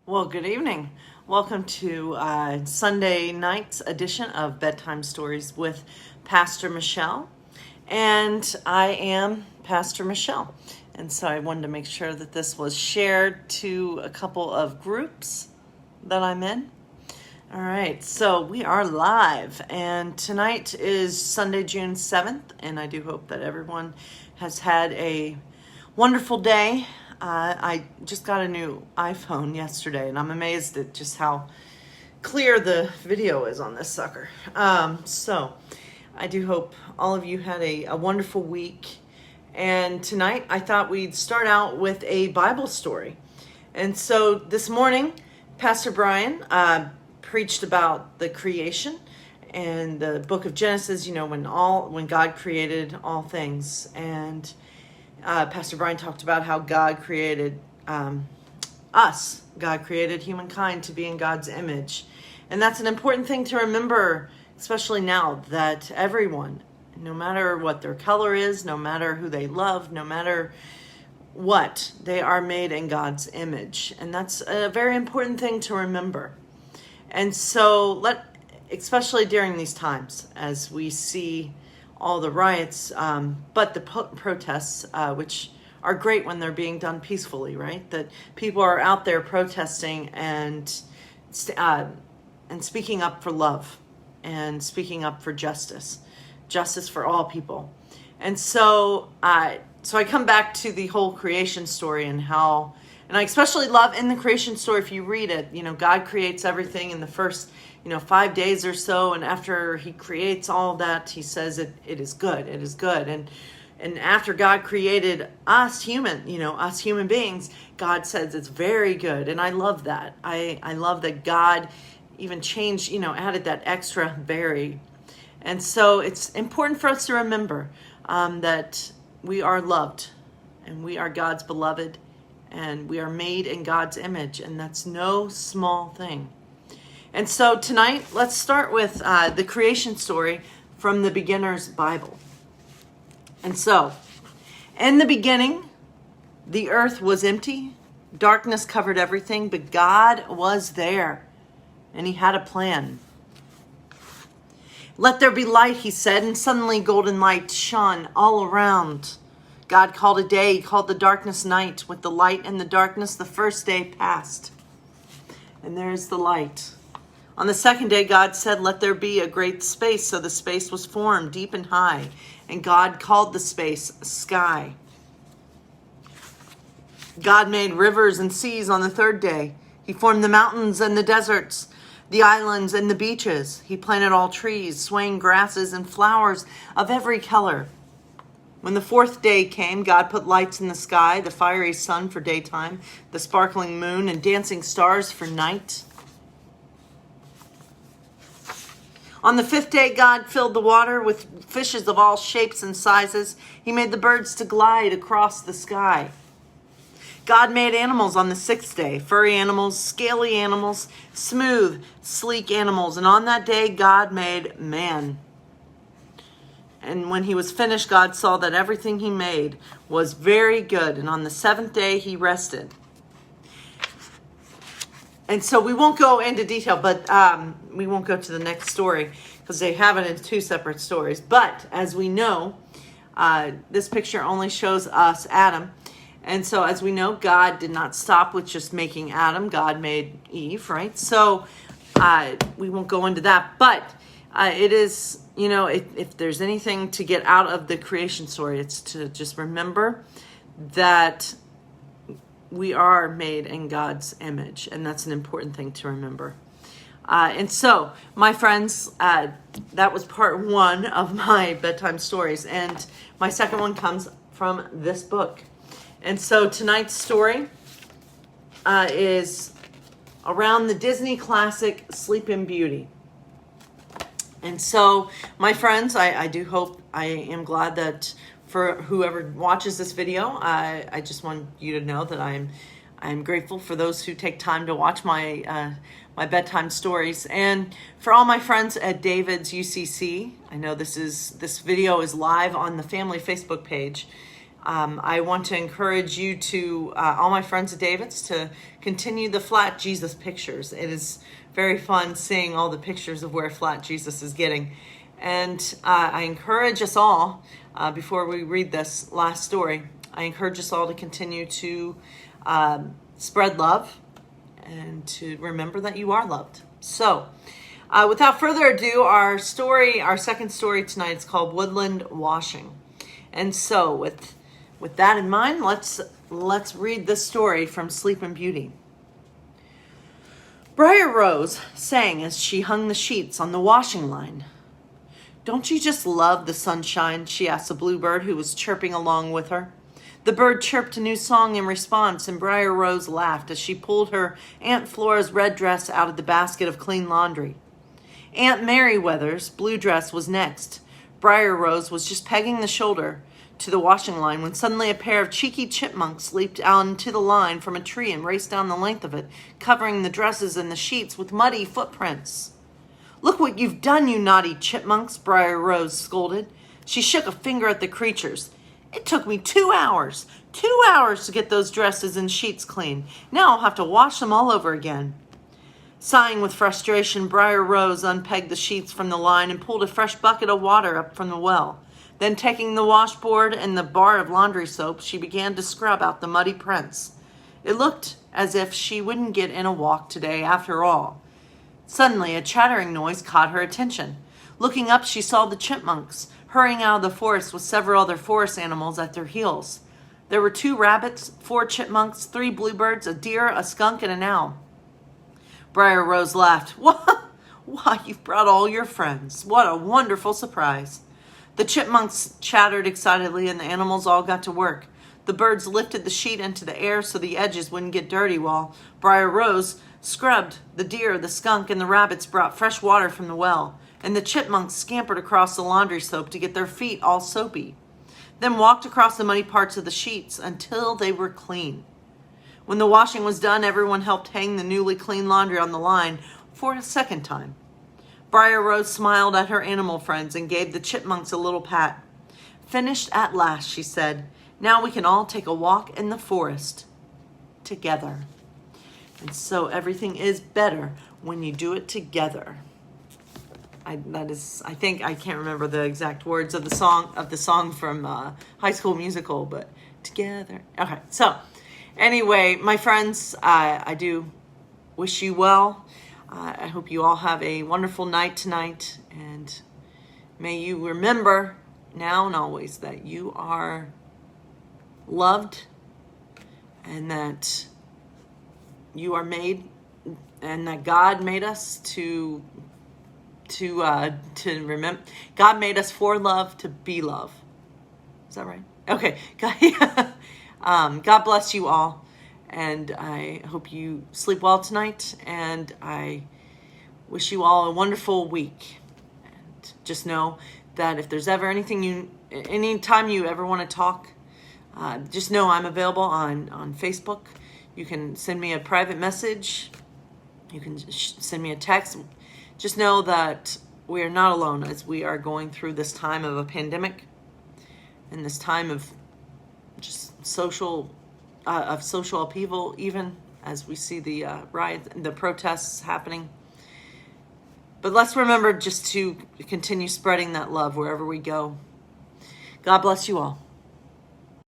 Well, good evening. Welcome to Sunday night's edition of Bedtime Stories with Pastor Michelle. And I am Pastor Michelle. And so I wanted to make sure that this was shared to a couple of groups that I'm in. All right, so we are live. And tonight is Sunday, June 7th. And I do hope that everyone has had a wonderful day. I just got a new iPhone yesterday, and I'm amazed at just how clear the video is on this sucker. So I do hope all of you had a wonderful week. And tonight I thought we'd start out with a Bible story. And so this morning, Pastor Brian preached about the creation and the book of Genesis, you know, when God created all things. And Pastor Brian talked about how God created us. God created humankind to be in God's image. And that's an important thing to remember, especially now, that everyone, no matter what their color is, no matter who they love, no matter what, they are made in God's image. And that's a very important thing to remember. And so especially during these times, as we see all the riots, but the protests, which are great when they're being done peacefully, right? That people are out there protesting and speaking up for love and speaking up for justice for all people. And so I come back to the whole creation story and I especially love in the creation story, if you read it, you know, God creates everything in the first 5 days or so, and after he creates all that, he says it is good. And after God created us human beings, God says it's very good. And I love that. I love that God even changed, added that extra very. And so it's important for us to remember that we are loved and we are God's beloved and we are made in God's image, and that's no small thing. And so tonight, let's start with the creation story from the Beginner's Bible. And so, in the beginning, the earth was empty, darkness covered everything, but God was there, and he had a plan. Let there be light, he said, and suddenly golden light shone all around. God called a day, he called the darkness night. With the light and the darkness, the first day passed. And there's the light. On the second day, God said, let there be a great space. So the space was formed, deep and high. And God called the space sky. God made rivers and seas on the third day. He formed the mountains and the deserts, the islands and the beaches. He planted all trees, swaying grasses, and flowers of every color. When the fourth day came, God put lights in the sky, the fiery sun for daytime, the sparkling moon, and dancing stars for night. On the fifth day, God filled the water with fishes of all shapes and sizes. He made the birds to glide across the sky. God made animals on the sixth day, furry animals, scaly animals, smooth, sleek animals. And on that day, God made man. And when he was finished, God saw that everything he made was very good. And on the seventh day, he rested. And so we won't go into detail, but we won't go to the next story because they have it in two separate stories. But as we know, this picture only shows us Adam. And so as we know, God did not stop with just making Adam. God made Eve, right? So we won't go into that. But it is, if there's anything to get out of the creation story, it's to just remember that we are made in God's image, and that's an important thing to remember. And so, my friends, that was part one of my bedtime stories, and my second one comes from this book. And so tonight's story is around the Disney classic Sleeping Beauty. And so, my friends, I do hope, I am glad that for whoever watches this video, I just want you to know that I'm grateful for those who take time to watch my my bedtime stories. And for all my friends at David's UCC, I know this video is live on the family Facebook page. I want to encourage you to, all my friends at David's, to continue the Flat Jesus pictures. It is very fun seeing all the pictures of where Flat Jesus is getting. And I encourage us all, before we read this last story, I encourage us all to continue to spread love and to remember that you are loved. So, without further ado, our second story tonight is called Woodland Washing. And so, with that in mind, let's read this story from Sleeping Beauty. Briar Rose sang as she hung the sheets on the washing line. "Don't you just love the sunshine?" she asked a bluebird who was chirping along with her. The bird chirped a new song in response, and Briar Rose laughed as she pulled her Aunt Flora's red dress out of the basket of clean laundry. Aunt Merryweather's blue dress was next. Briar Rose was just pegging the shoulder to the washing line when suddenly a pair of cheeky chipmunks leaped onto the line from a tree and raced down the length of it, covering the dresses and the sheets with muddy footprints. "Look what you've done, you naughty chipmunks," Briar Rose scolded. She shook a finger at the creatures. "It took me 2 hours. 2 hours to get those dresses and sheets clean. Now I'll have to wash them all over again." Sighing with frustration, Briar Rose unpegged the sheets from the line and pulled a fresh bucket of water up from the well. Then, taking the washboard and the bar of laundry soap, she began to scrub out the muddy prints. It looked as if she wouldn't get in a walk today after all. Suddenly, a chattering noise caught her attention. Looking up, she saw the chipmunks hurrying out of the forest with several other forest animals at their heels. There were 2 rabbits, 4 chipmunks, 3 bluebirds, a deer, a skunk, and an owl. Briar Rose laughed. Why, you've brought all your friends. What a wonderful surprise." The chipmunks chattered excitedly, and the animals all got to work. The birds lifted the sheet into the air so the edges wouldn't get dirty, while Briar Rose scrubbed. The deer, the skunk, and the rabbits brought fresh water from the well, and the chipmunks scampered across the laundry soap to get their feet all soapy, then walked across the muddy parts of the sheets until they were clean. When the washing was done, everyone helped hang the newly clean laundry on the line for a second time. Briar Rose smiled at her animal friends and gave the chipmunks a little pat. "Finished at last," she said. "Now we can all take a walk in the forest together." And so everything is better when you do it together. I can't remember the exact words of the song from High School Musical, but together. Okay, so anyway, my friends, I do wish you well. I hope you all have a wonderful night tonight, and may you remember now and always that you are loved and that you are made, and that God made us to remember. God made us for love, to be love. Is that right? Okay. God bless you all, and I hope you sleep well tonight, and I wish you all a wonderful week. And just know that if there's ever anytime you ever want to talk, just know I'm available on Facebook. You can send me a private message. You can send me a text. Just know that we are not alone as we are going through this time of a pandemic and this time of just social upheaval, even as we see the riots and the protests happening. But let's remember just to continue spreading that love wherever we go. God bless you all.